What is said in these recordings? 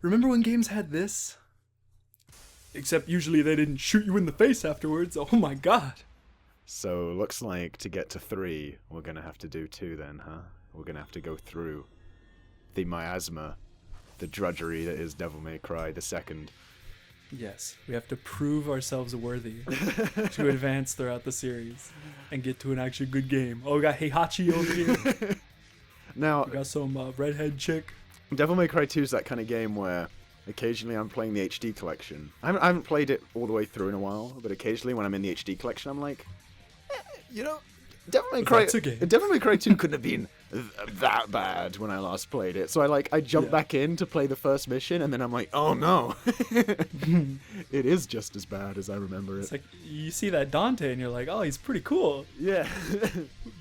Remember when games had this? Except usually they didn't shoot you in the face afterwards. Oh my god. So looks like to get to 3, we're gonna have to do 2 then, huh? We're gonna have to go through the miasma, the drudgery that is Devil May Cry the second. Yes, we have to prove ourselves worthy to advance throughout the series and get to an actually good game. Oh, we got Heihachi over here. Now, We got some redhead chick. Devil May Cry 2 is that kind of game where occasionally I'm playing the HD collection. I haven't played it all the way through in a while, but occasionally when I'm in the HD collection, I'm like, you know, Devil May Cry 2 couldn't have been that bad when I last played it. So I jump back in to play the first mission, and then I'm like, oh no, it is just as bad as I remember it. It's like you see that Dante and you're like, oh, he's pretty cool. Yeah.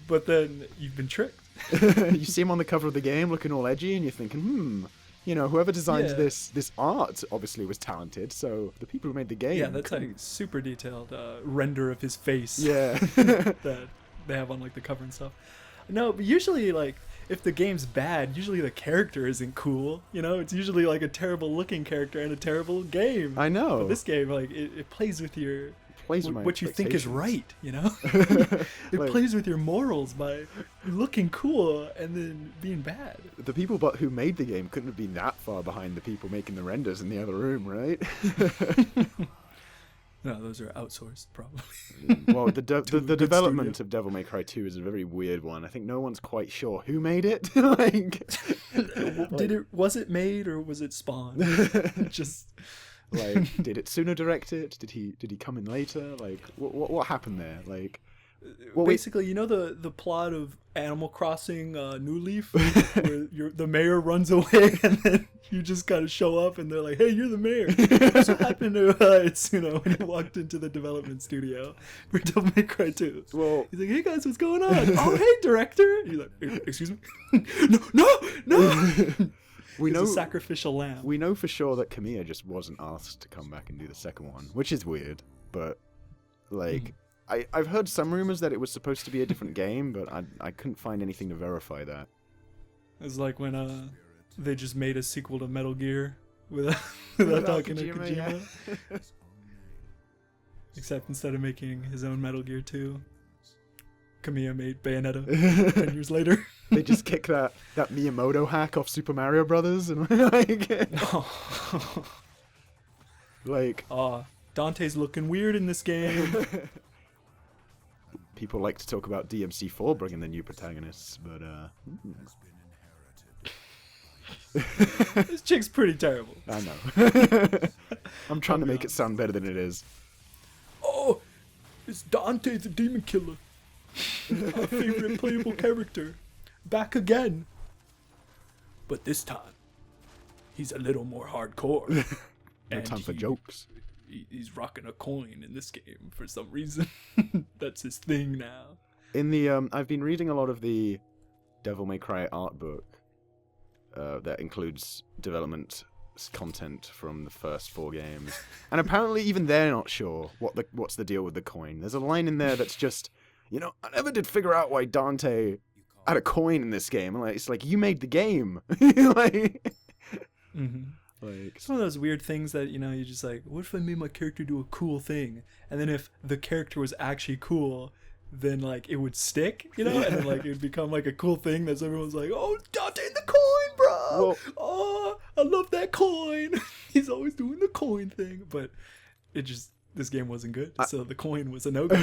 But then you've been tricked. You see him on the cover of the game looking all edgy, and you're thinking, you know, whoever designed this art obviously was talented, so the people who made the game... Yeah, that's like super detailed render of his face. Yeah. That they have on like the cover and stuff. No, but usually like if the game's bad, usually the character isn't cool. You know, it's usually like a terrible looking character and a terrible game. I know. But this game, like it plays with your... my what you think is right, you know? It Like, plays with your morals by looking cool and then being bad. the people who made the game couldn't have been that far behind the people making the renders in the other room, right? No, those are outsourced, probably. Well, the development studio. of Devil May Cry 2 is a very weird one. I think no one's quite sure who made it. Like, Was it made or was it spawned? Just... like, did Itsuno direct it? Did he come in later? Like, what happened there? Like, basically, you know the plot of Animal Crossing New Leaf, where the mayor runs away and then you just kind of show up and they're like, "Hey, you're the mayor." That's what happened to Itsuno when he walked into the development studio for Devil May Cry 2. Well, He's like, "Hey guys, what's going on?" "Oh, hey, director." He's like, "Excuse me." No. we He's know a sacrificial lamb. we know for sure that Kamiya just wasn't asked to come back and do the second one, which is weird. But like, I've heard some rumors that it was supposed to be a different game, but I couldn't find anything to verify that. It's like when they just made a sequel to Metal Gear without talking to Kojima. Yeah. Except instead of making his own Metal Gear 2, Kamiya made Bayonetta 10 years later. They just kick that Miyamoto hack off Super Mario Brothers and like, like, Dante's looking weird in this game. people like to talk about DMC4 bringing the new protagonists, but This chick's pretty terrible. I know. I'm trying to make it sound better than it is. Oh, it's Dante the Demon Killer. Our favorite playable character. Back again. But this time, he's a little more hardcore. No And time for jokes. He's rocking a coin in this game for some reason. That's his thing now. In the I've been reading a lot of the Devil May Cry art book that includes development content from the first 4 games, and apparently even they're not sure what's the deal with the coin. There's a line in there that's just, you know, I never did figure out why Dante had a coin in this game. Like, it's like, you made the game. Like, like, It's one of those weird things that, you know, you're just like, what if I made my character do a cool thing? And then if the character was actually cool, then, like, it would stick, you know? And then, like, it would become, like, a cool thing that everyone's like, oh, Dante the coin, bro! Well, Oh, I love that coin! He's always doing the coin thing. But this game wasn't good, so the coin was a no-go.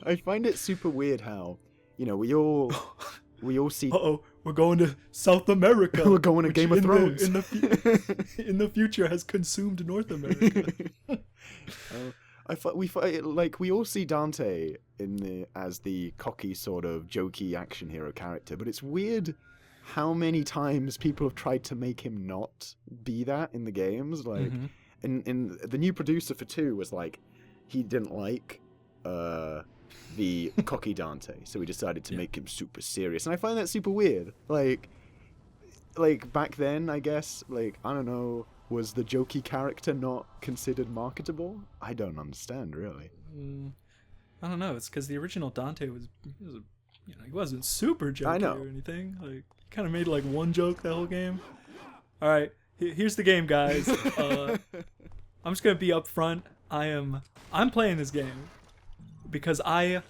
I find it super weird how, you know, we all see. Uh-oh, we're going to South America. We're going to Game of Thrones. In the future has consumed North America. We all see Dante as the cocky sort of jokey action hero character, but it's weird how many times people have tried to make him not be that in the games. Like, in the new producer for 2 was like, he didn't like the cocky Dante, so we decided to make him super serious, and I find that super weird. Like back then, I guess, like, I don't know, was the jokey character not considered marketable? I don't understand, really. I don't know. It's because the original Dante he wasn't super jokey I know. or anything. Like, he kind of made like one joke that whole game. All right, Here's the game, guys. I'm just gonna be upfront. I'm playing this game because I've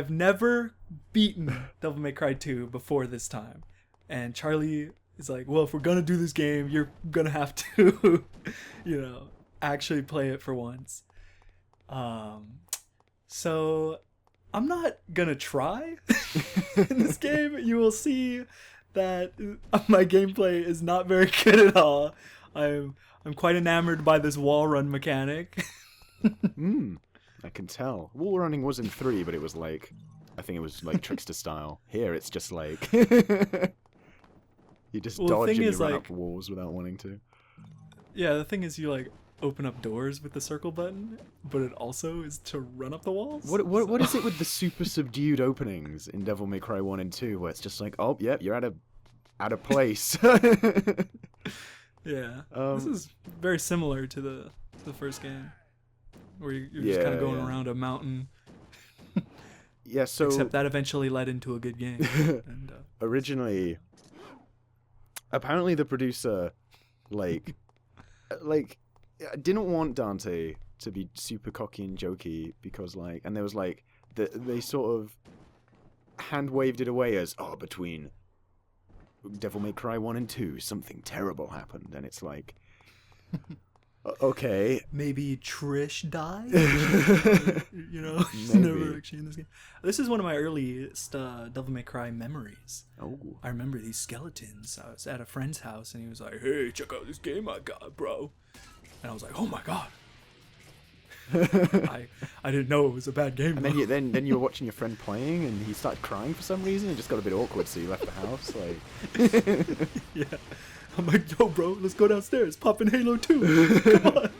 never beaten Devil May Cry 2 before this time, and Charlie is like, well, if we're gonna do this game, you're gonna have to, actually play it for once. So I'm not gonna try in this game. You will see that my gameplay is not very good at all. I'm quite enamored by this wall run mechanic. I can tell. Wall running was in 3, but it was like, I think it was like trickster style. Here, it's just like you just dodge and you run up walls without wanting to. Yeah, the thing is, you like open up doors with the circle button, but it also is to run up the walls. What is it with the super subdued openings in Devil May Cry 1 and 2, where it's just like, oh, yep, you're at a place. Yeah, this is very similar to the first game, where you're just kind of going around a mountain. Yeah, so except that eventually led into a good game. And, originally, apparently the producer, like didn't want Dante to be super cocky and jokey because and there was they sort of hand waved it away as, oh, between Devil May Cry 1 and 2 something terrible happened, and it's like, okay, maybe Trish died. Maybe. Never actually in this game. This is one of my earliest Devil May Cry memories. Oh, I remember these skeletons. I was at a friend's house and he was like, hey, check out this game I got, bro. And I was like, oh my god. I didn't know it was a bad game. And then you were watching your friend playing, and he started crying for some reason. It just got a bit awkward, so you left the house. Yeah, I'm like, yo, bro, let's go downstairs, pop in Halo 2. Come on.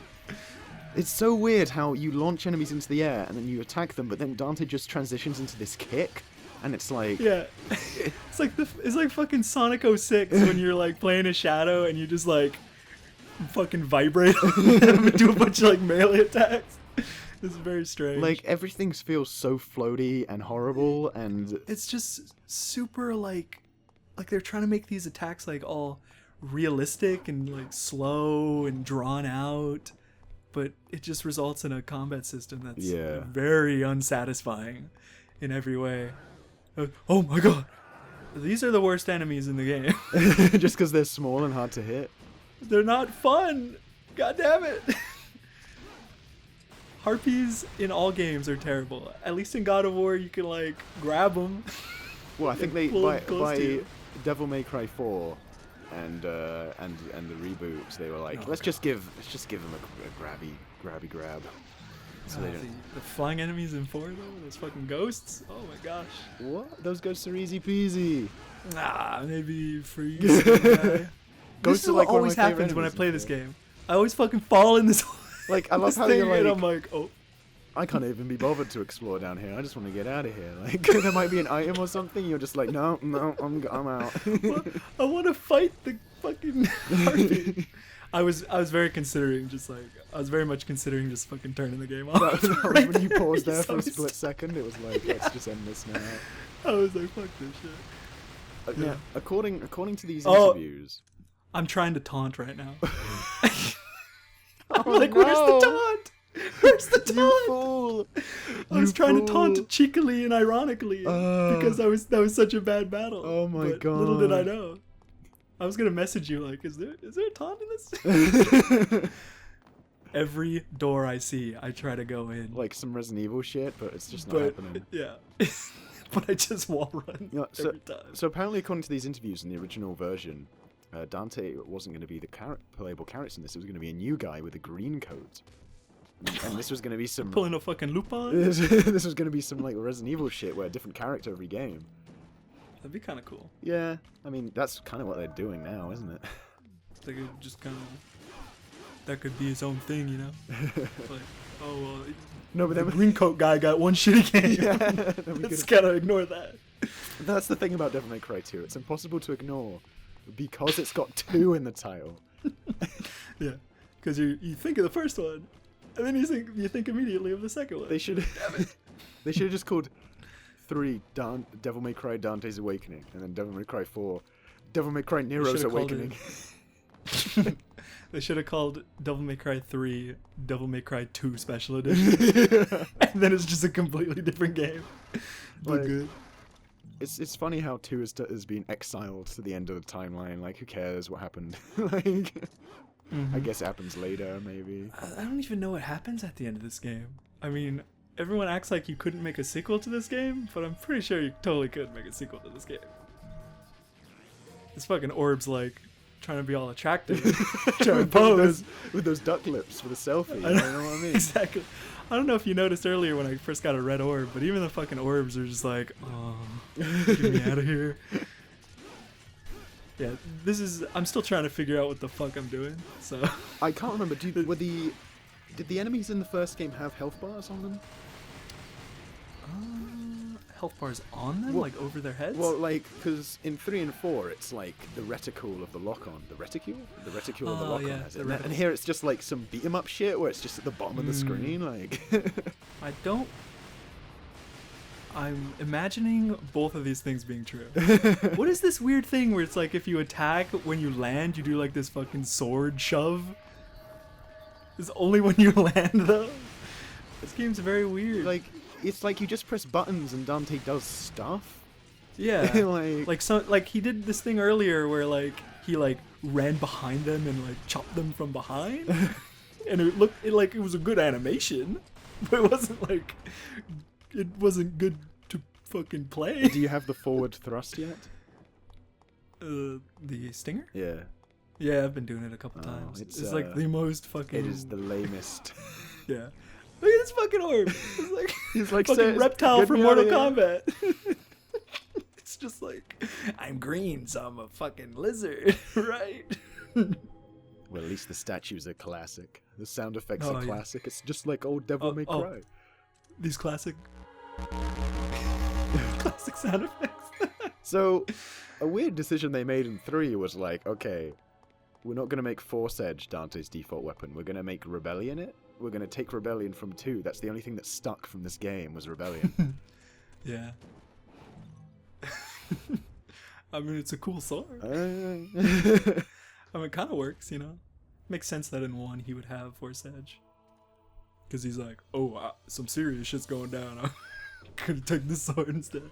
It's so weird how you launch enemies into the air and then you attack them, but then Dante just transitions into this kick, and it's like, yeah, it's like fucking Sonic 06 when you're like playing a shadow and you just like fucking vibrate and do a bunch of melee attacks. It's very strange. Like, everything feels so floaty and horrible, and it's just super like they're trying to make these attacks all realistic and slow and drawn out, but it just results in a combat system that's very unsatisfying in every way. Oh my god, these are the worst enemies in the game. just because they're small and hard to hit. They're not fun. God damn it. Harpies in all games are terrible. At least in God of War, you can grab them. Well, I think they by Devil May Cry 4 and the reboots, they were like, let's just give them a grabby grab. So the flying enemies in 4 though, those fucking ghosts. Oh my gosh. What? Those ghosts are easy peasy. Maybe freeze. This is what always happens when I play this game. I always fucking fall in this. I love how you're and I'm like, oh, I can't even be bothered to explore down here. I just want to get out of here. There might be an item or something. You're just like, no, I'm out. I want to fight the fucking harpy. I was very much considering just fucking turning the game off. That was when you paused there for a split second. It was like, let's just end this now. I was like, fuck this shit. Yeah. According to these interviews, I'm trying to taunt right now. I'm like, where's the taunt? Where's the taunt? You fool! I was trying to taunt cheekily and ironically because that was such a bad battle. Oh my god! Little did I know. I was gonna message you is there a taunt in this? Every door I see, I try to go in. Like some Resident Evil shit, but it's just not happening. Yeah. But I just wall run every time. So apparently, according to these interviews in the original version, Dante wasn't going to be the playable character in this. It was going to be a new guy with a green coat. And this was going to be some... Pulling a fucking Lupin? This was going to be some Resident Evil shit where a different character every game. That'd be kind of cool. Yeah. I mean, that's kind of what they're doing now, isn't it? They could just kind of... That could be his own thing, you know? No, but the green coat guy got one shitty game. Yeah. Let's gotta ignore that. That's the thing about Devil May Cry 2. It's impossible to ignore because it's got 2 in the title. Yeah, because you think of the first one, and then you think immediately of the second one. They should have just called 3 Devil May Cry Dante's Awakening, and then Devil May Cry 4 Devil May Cry Nero's Awakening. They should have called Devil May Cry 3 Devil May Cry 2 Special Edition. And then it's just a completely different game. But Like, good. It's funny how 2 has been exiled to the end of the timeline. Like, who cares what happened? Like, I guess it happens later, maybe. I don't even know what happens at the end of this game. I mean, everyone acts like you couldn't make a sequel to this game, but I'm pretty sure you totally could make a sequel to this game. This fucking orb's like trying to be all attractive, trying to pose with those duck lips for the selfie. I You know, know what I mean? Exactly. I don't know if you noticed earlier when I first got a red orb, but even the fucking orbs are just like, oh, get me out of here. Yeah, I'm still trying to figure out what the fuck I'm doing, so. I can't remember. Did the enemies in the first game have health bars on them? Health bars on them, Well- like over their heads? Well, like, because in 3 and 4, it's like the reticule of the lock-on. The reticule? The reticule of the Oh, lock-on yeah, has the it. And reticle. here it's just like some beat-em-up shit where it's just at the bottom of the screen, like... I'm imagining both of these things being true. What is this weird thing where it's like if you attack, when you land, you do like this fucking sword shove? It's only when you land, though? This game's very weird. Like, it's like you just press buttons and Dante does stuff. yeah. like, Like he did this thing earlier where like he like ran behind them and like chopped them from behind. And it looked like it was a good animation, but it wasn't good to fucking play. do you have the forward thrust yet? The stinger? Yeah. Yeah, I've been doing it a couple Oh, times. it's, It's like the most fucking. It is the lamest. Yeah. Look at this fucking orb. It's like He's like fucking reptile get from me outta Mortal here. Kombat. It's just like, I'm green, so I'm a fucking lizard, right? Well, at least the statues are classic. The sound effects are yeah. classic. It's just like old Devil May Cry. These classic sound effects. So, a weird decision they made in 3 was like, okay, we're not going to make Force Edge Dante's default weapon. We're going to make Rebellion it. We're going to take Rebellion from 2. That's the only thing that stuck from this game was Rebellion. Yeah. I mean, it's a cool sword. I mean, it kind of works, you know? Makes sense that in 1 he would have Force Edge. Because he's like, oh, some serious shit's going down. I'm gonna take this sword instead.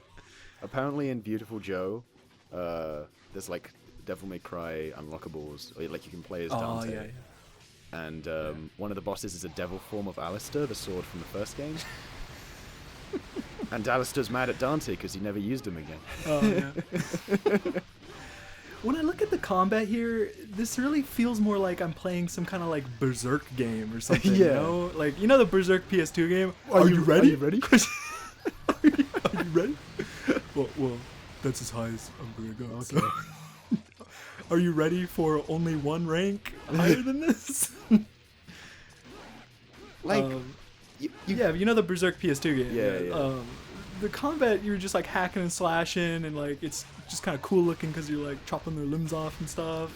Apparently in Beautiful Joe, there's like Devil May Cry unlockables, or like you can play as Dante. Oh, yeah. And one of the bosses is a devil form of Alistair, the sword from the first game. And Alistair's mad at Dante because he never used him again. Oh, yeah. When I look at the combat here, this really feels more like I'm playing some kind of like Berserk game or something, you Yeah. know? Like, you know the Berserk PS2 game? Are you ready? Are you ready? Are you ready? Well, that's as high as I'm gonna go. Okay. So. Are you ready for only one rank higher than this? Like, Yeah, you know the Berserk PS2 game. Yeah. The combat, you're just like hacking and slashing, and like it's just kind of cool looking because you're like chopping their limbs off and stuff,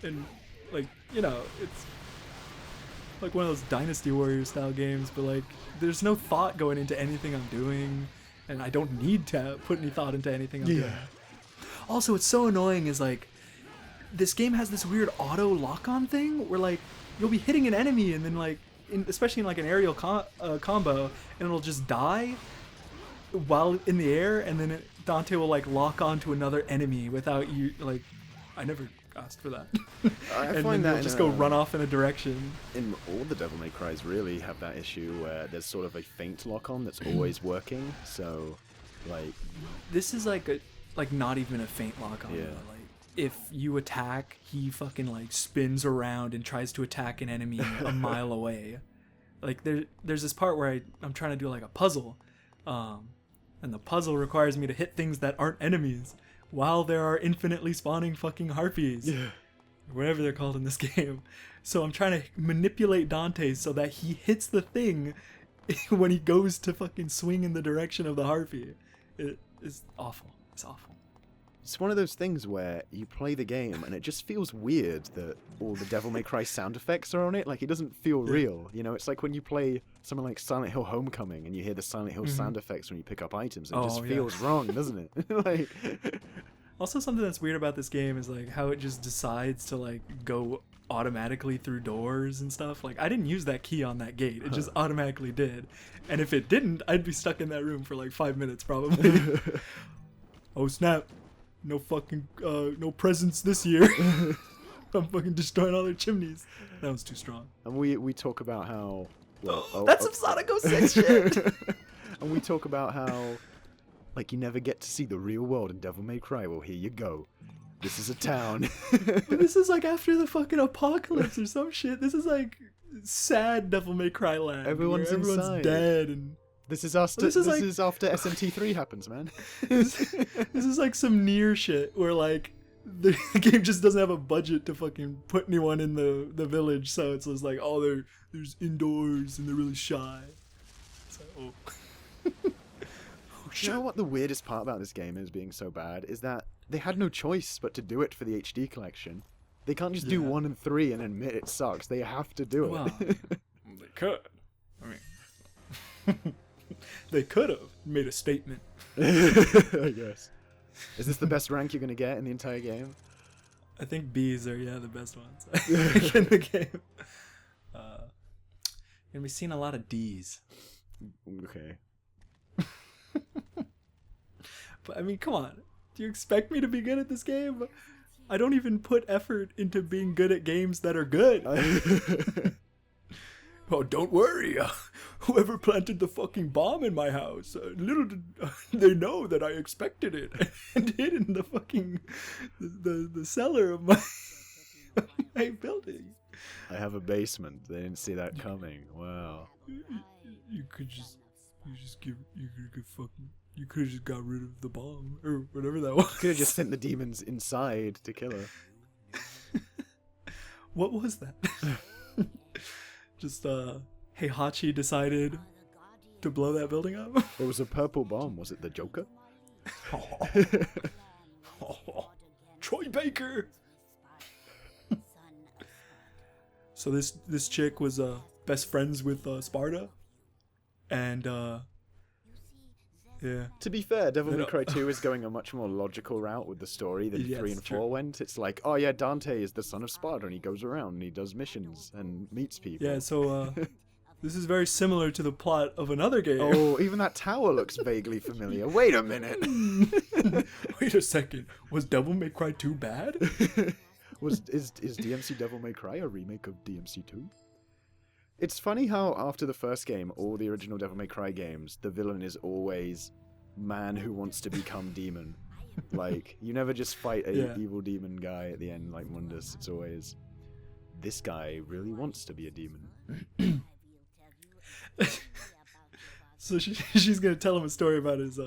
and like, you know, it's like one of those Dynasty Warrior style games, but like there's no thought going into anything I'm doing, and I don't need to put any thought into anything I'm doing. Also, it's so annoying is like this game has this weird auto lock-on thing where like you'll be hitting an enemy and then like especially in like an aerial combo, and it'll just die while in the air, and then Dante will like lock on to another enemy without you, like, I never asked for that. I And find then that you'll just go run off in a direction. in all the Devil May Cries really have that issue where there's sort of a faint lock-on that's always working. So, like, This is like not even a faint lock on. Yeah. Like if you attack, he fucking like spins around and tries to attack an enemy a mile away. Like there's this part where I'm trying to do like a puzzle, and the puzzle requires me to hit things that aren't enemies while there are infinitely spawning fucking harpies. yeah. Whatever they're called in this game. So I'm trying to manipulate Dante so that he hits the thing when he goes to fucking swing in the direction of the harpy. It is awful. It's awful. It's one of those things where you play the game and it just feels weird that all the Devil May Cry sound effects are on it. Like, it doesn't feel real. You know, it's like when you play something like Silent Hill Homecoming and you hear the Silent Hill sound effects when you pick up items. It just yeah. feels wrong, doesn't it? Like, Also, something that's weird about this game is like how it just decides to like go automatically through doors and stuff. Like I didn't use that key on that gate; it just automatically did. And if it didn't, I'd be stuck in that room for like 5 minutes probably. Oh snap! No fucking no presents this year. I'm fucking destroying all their chimneys. That was too strong. And we talk about how that's some Sonic 06 shit. And we talk about how like you never get to see the real world in Devil May Cry. Well, here you go. This is a town. This is like after the fucking apocalypse or some shit. This is like sad Devil May Cry land. Everyone's inside. Dead and this is after SMT3 happens, man. this is like some near shit where like the game just doesn't have a budget to fucking put anyone in the village, so it's just like, oh, there's indoors and they're really shy. It's like, oh. Oh shit. You know what the weirdest part about this game is being so bad is that they had no choice but to do it for the HD collection. They can't just do 1 and 3 and admit it sucks. They have to do it. Well, they could. I mean, they could have made a statement. I guess. Is this the best rank you're going to get in the entire game? I think B's are, the best ones in the game. Gonna be seeing a lot of D's. Okay. But I mean, come on. Do you expect me to be good at this game? I don't even put effort into being good at games that are good. Oh, don't worry. Whoever planted the fucking bomb in my house, little did they know that I expected it and hid in the fucking the cellar of my building. I have a basement. They didn't see that coming. Wow. You could just got rid of the bomb or whatever that was. Could have just sent the demons inside to kill her. What was that? Just Heihachi decided to blow that building up. It was a purple bomb. Was it the Joker? Troy Baker. So this chick was best friends with Sparta, and yeah. To be fair, Devil May Cry 2 is going a much more logical route with the story than 3 and 4 went. It's like, oh yeah, Dante is the son of Sparta and he goes around and he does missions and meets people. Yeah, so this is very similar to the plot of another game. Oh, even that tower looks vaguely familiar. Wait a minute. Wait a second. Was Devil May Cry 2 bad? Is DMC Devil May Cry a remake of DMC 2? It's funny how after the first game, all the original Devil May Cry games, the villain is always man who wants to become demon. Like, you never just fight a evil demon guy at the end like Mundus. It's always, this guy really wants to be a demon. So she's gonna tell him a story about his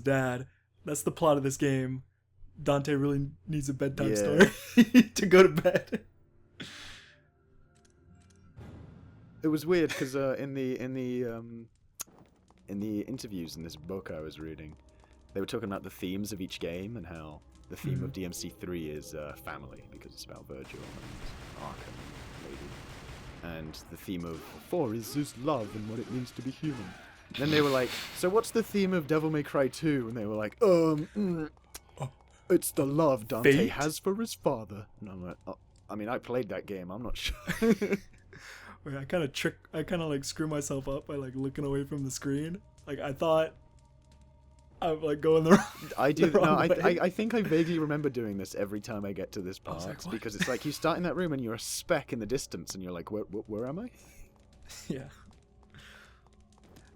dad. That's the plot of this game. Dante really needs a bedtime story to go to bed. It was weird because in the interviews in this book I was reading, they were talking about the themes of each game and how the theme of DMC3 is family because it's about Virgil and Arkham Lady, and the theme of 4 is love and what it means to be human. Then they were like, so what's the theme of Devil May Cry 2? And they were like, it's the love Dante has for his father. And I'm like, oh, I mean, I played that game. I'm not sure. Wait, I kind of like screw myself up by like looking away from the screen. Like I thought I'm like going the wrong way. I think I vaguely remember doing this every time I get to this part like, because it's like you start in that room and you're a speck in the distance and you're like, where am I? Yeah.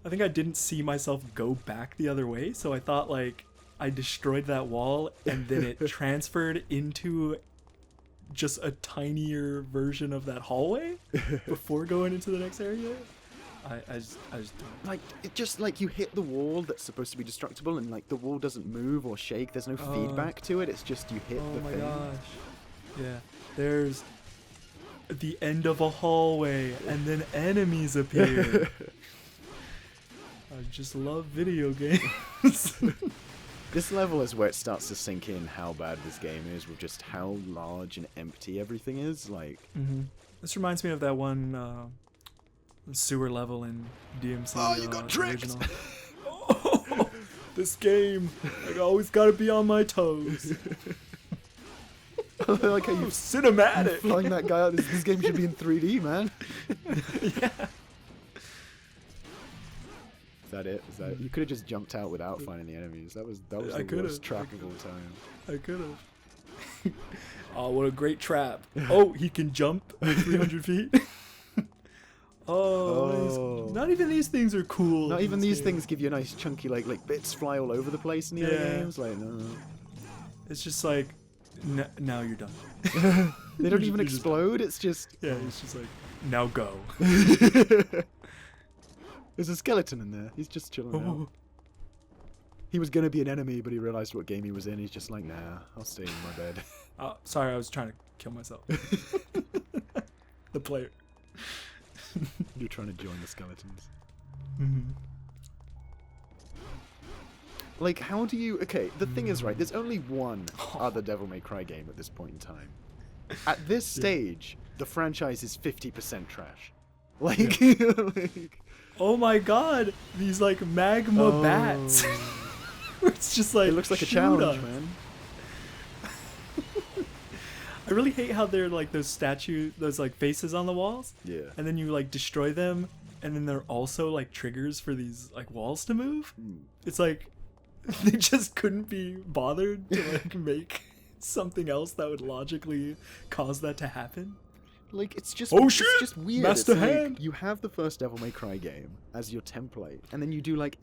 I think I didn't see myself go back the other way, so I thought like I destroyed that wall and then it transferred into just a tinier version of that hallway before going into the next area. I just don't. Like, it just like you hit the wall that's supposed to be destructible and like the wall doesn't move or shake. There's no feedback to it. It's just you hit the thing. Oh my gosh. Yeah. There's the end of a hallway and then enemies appear. I just love video games. This level is where it starts to sink in how bad this game is with just how large and empty everything is. Like, this reminds me of that one sewer level in DMC. Oh, you got tricked! This game, I always gotta be on my toes. I like how you cinematic. flying that guy out. This game should be in 3D, man. Yeah. Is that it? Is that you could have just jumped out without finding the enemies. That was the worst track of all time. I could have. Oh, what a great trap. Oh, he can jump 300 feet. Not even these things are cool. Not even these things give you a nice chunky like bits fly all over the place in the other games. Like no. It's just like now you're done. They don't even explode. It's just it's just like now go. There's a skeleton in there. He's just chilling out. He was gonna be an enemy, but he realized what game he was in. He's just like, nah, I'll stay in my bed. Sorry, I was trying to kill myself. The player. You're trying to join the skeletons. Mm-hmm. Like, how do you... Okay, the thing is, right, there's only one other Devil May Cry game at this point in time. At this stage, the franchise is 50% trash. Like, like... Oh my god! These, like, magma bats. It's just like... It looks like a challenge, man. I really hate how they're, like, those like, faces on the walls. Yeah. And then you, like, destroy them, and then they're also, like, triggers for these, like, walls to move. It's like... They just couldn't be bothered to like make something else that would logically cause that to happen. Like it's just shit! It's just weird. Master it's hand! Like, you have the first Devil May Cry game as your template, and then you do like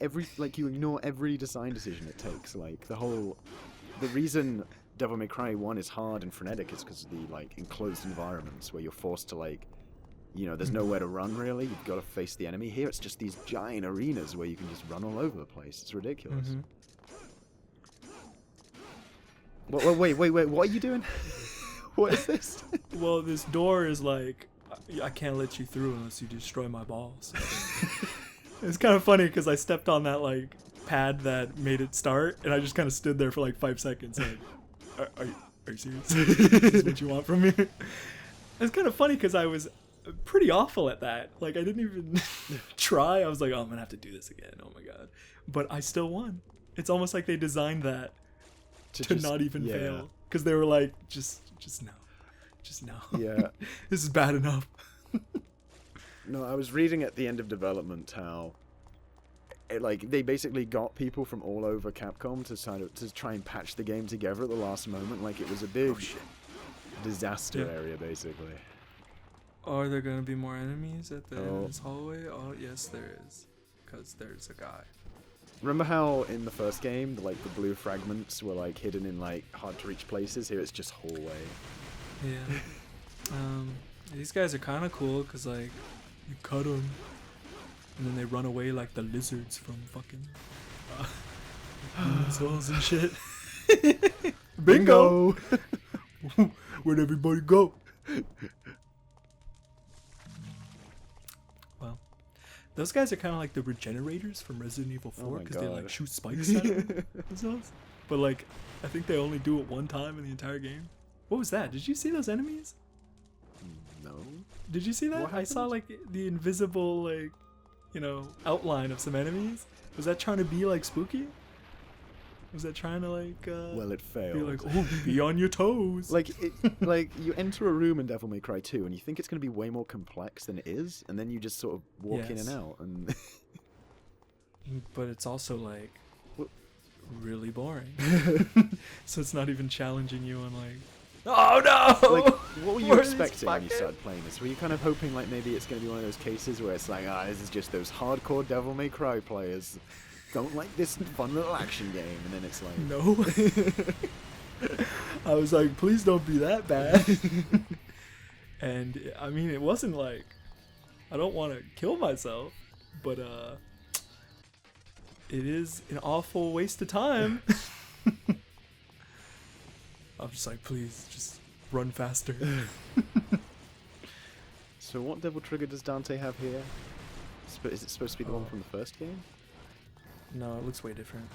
you ignore every design decision it takes. Like the reason Devil May Cry 1 is hard and frenetic is because of the like enclosed environments where you're forced to like, you know, there's nowhere to run really. You've got to face the enemy. Here it's just these giant arenas where you can just run all over the place. It's ridiculous. Mm-hmm. Wait, what are you doing? What is this? Well, this door is like, I can't let you through unless you destroy my balls. It's kind of funny because I stepped on that like pad that made it start, and I just kind of stood there for like 5 seconds. Like, are you serious? Is this what you want from me? It's kind of funny because I was pretty awful at that. Like I didn't even try. I was like, oh, I'm gonna have to do this again. Oh my god! But I still won. It's almost like they designed that to not even fail, because they were like, just no. Yeah. This is bad enough. No, I was reading at the end of development how like they basically got people from all over Capcom to try and patch the game together at the last moment. Like it was a big disaster area basically. Are there gonna be more enemies at the end of this hallway? Oh yes, there is, because there's a guy. Remember how in the first game, the blue fragments were like hidden in like hard to reach places? Here it's just hallway. Yeah. These guys are kind of cool because like you cut them and then they run away like the lizards from fucking souls and shit. Bingo! Where'd everybody go? Those guys are kind of like the regenerators from Resident Evil 4 because they like shoot spikes at themselves. But like, I think they only do it one time in the entire game. What was that? Did you see those enemies? No. Did you see that? I saw like the invisible like, outline of some enemies. Was that trying to be like spooky? Was that trying to like? Well, it failed. Be like, oh, be on your toes. Like you enter a room in Devil May Cry 2 and you think it's going to be way more complex than it is, and then you just sort of walk in and out, and. But it's also like really boring. So it's not even challenging you on like. Oh no! Like, what were you expecting when you started playing this? Were you kind of hoping like maybe it's going to be one of those cases where it's like, this is just those hardcore Devil May Cry players don't like this fun little action game, and then it's like no. I was like, please don't be that bad. And I mean, it wasn't like I don't want to kill myself, but it is an awful waste of time. I'm just like, please just run faster. So what devil trigger does Dante have here? Is it supposed to be the one from the first game? No, it looks way different.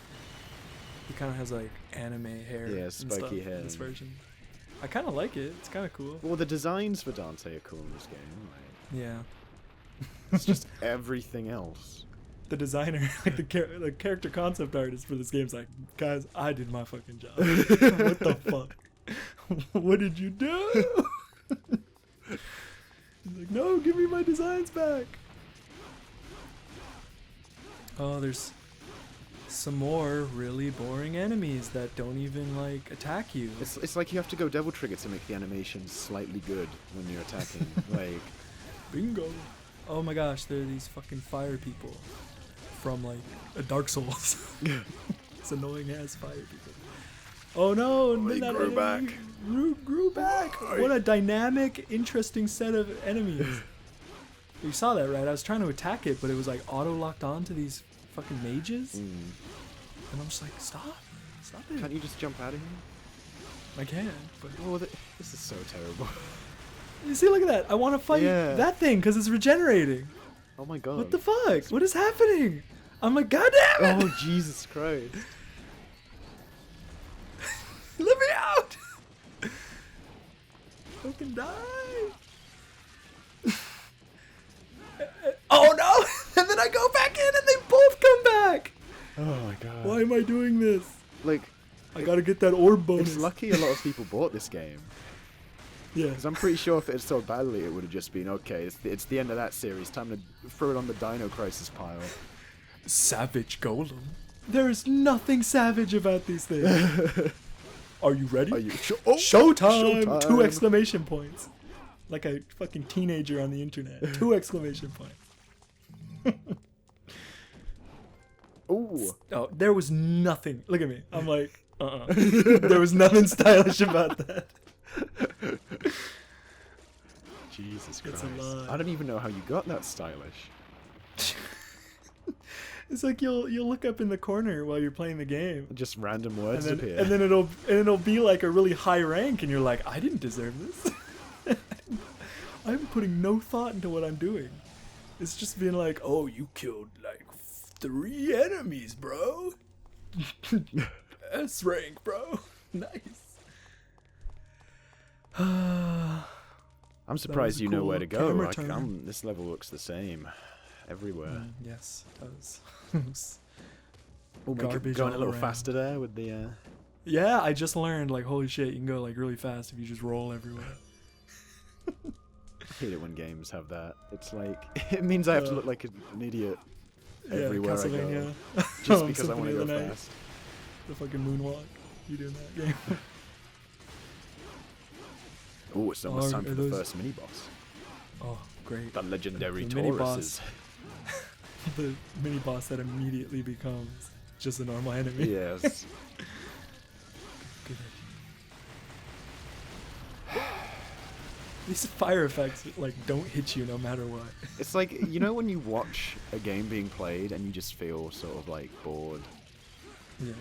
He kind of has like anime hair. Yeah, spiky hair. In this version. I kind of like it. It's kind of cool. Well, the designs for Dante are cool in this game. Right? Yeah. It's just everything else. the designer, like the character concept artist for this game's like, guys, I did my fucking job. What the fuck? What did you do? He's like, no, give me my designs back. Oh, there's some more really boring enemies that don't even like attack you. It's like you have to go Devil Trigger to make the animation slightly good when you're attacking. Like, bingo. Oh my gosh, they're these fucking fire people from like a Dark Souls. It's annoying ass fire people. Oh no, and they then that grew enemy back. Grew back. What a dynamic, interesting set of enemies. You saw that, right? I was trying to attack it, but it was like auto locked on to these fucking mages. And I'm just like, stop it. Can't you just jump out of here? I can, but Oh, this is so terrible. you see, look at that. I want to fight Yeah. that thing because it's regenerating. Oh my god. What the fuck? What is happening? I'm like, God damn it! Oh, Jesus Christ. Let me out! Fucking die! Oh no! And then I go back in and they both come back! Oh my god. Why am I doing this? Like, I gotta get that orb bonus. it's lucky a lot of people bought this game. Yeah. Because I'm pretty sure if it had sold badly, it would have just been, okay, it's the end of that series. Time to throw it on the Dino Crisis pile. Savage Golem. There is nothing savage about these things. Are you ready? Are you Showtime! Showtime! 2 exclamation points. Like a fucking teenager on the internet. 2 exclamation points. Ooh. Oh, there was nothing. Look at me. I'm like, there was nothing stylish about that. Jesus It's Christ. a lie. I don't even know how you got that stylish. It's like you'll look up in the corner while you're playing the game, Just random words appear. and then it'll be like a really high rank, and you're like, I didn't deserve this. I'm putting no thought into what I'm doing. It's just being like, oh, you killed like 3 enemies, bro. S rank, bro. Nice. I'm surprised was a you know cool where to go. camera turn. This level looks the same everywhere. Yes, it does. We'll make it Garbage going a all little around. faster there with the... Yeah, I just learned, like, holy shit, you can go like really fast if you just roll everywhere. I hate it when games have that. It's like, it means I have to look like an idiot everywhere I go. Castlevania. Just because I Symphony want to of go the Night. fast. The fucking moonwalk. You do in that game. Oh, it's almost Are time for the those- first mini-boss. Oh, great. The legendary The mini-boss. Tauruses. The mini boss that immediately becomes just a normal enemy. Yes. Good idea. These fire effects like don't hit you no matter what. It's like, you know when you watch a game being played and you just feel sort of like bored? Yes.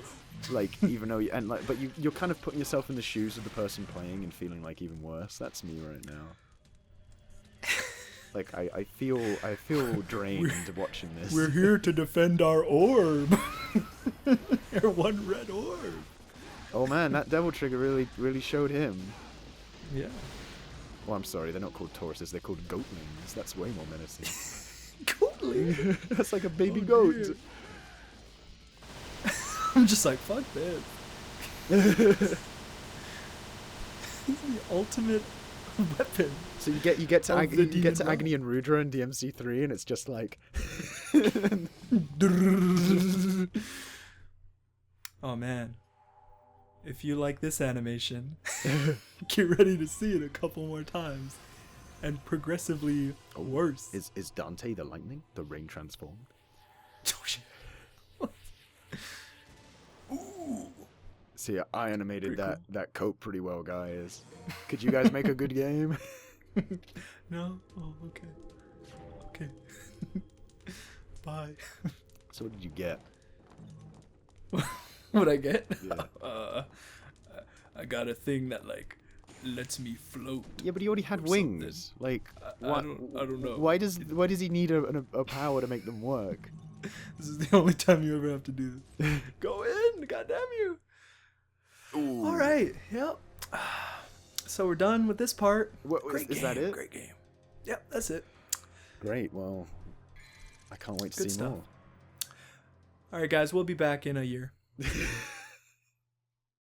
Like, even though, but you're kind of putting yourself in the shoes of the person playing and feeling like even worse. That's me right now. Like, I feel drained watching this. We're here to defend our orb. Our one red orb. Oh man, that Devil Trigger really showed him. Yeah. Well, I'm sorry, they're not called Tauruses, they're called Goatlings. That's way more menacing. Cool. That's like a baby Oh, goat. dear. I'm just like, fuck this. This is the ultimate weapon. So you get to Of the you get to demon Agony and Rudra in DMC3, and it's just like. Oh man. If you like this animation, get ready to see it a couple more times. And progressively worse. Is Dante the lightning? The rain transformed? Oh, shit. Ooh. See, I animated Pretty that coat pretty well, guys. Could you guys make a good game? No? Oh, okay. Okay. Bye. So what did you get? What'd I get? Yeah. I got a thing that, like, lets me float. Yeah, but he already had Or wings. Like, I don't know. Why does he need a power to make them work? This is the only time you ever have to do this. Go in! Goddamn you! Ooh. All right. Yep. So we're done with this part. Is that it? Great game. Yep, that's it. Great. Well, I can't wait to Good see stuff. more. All right, guys, we'll be back in a year.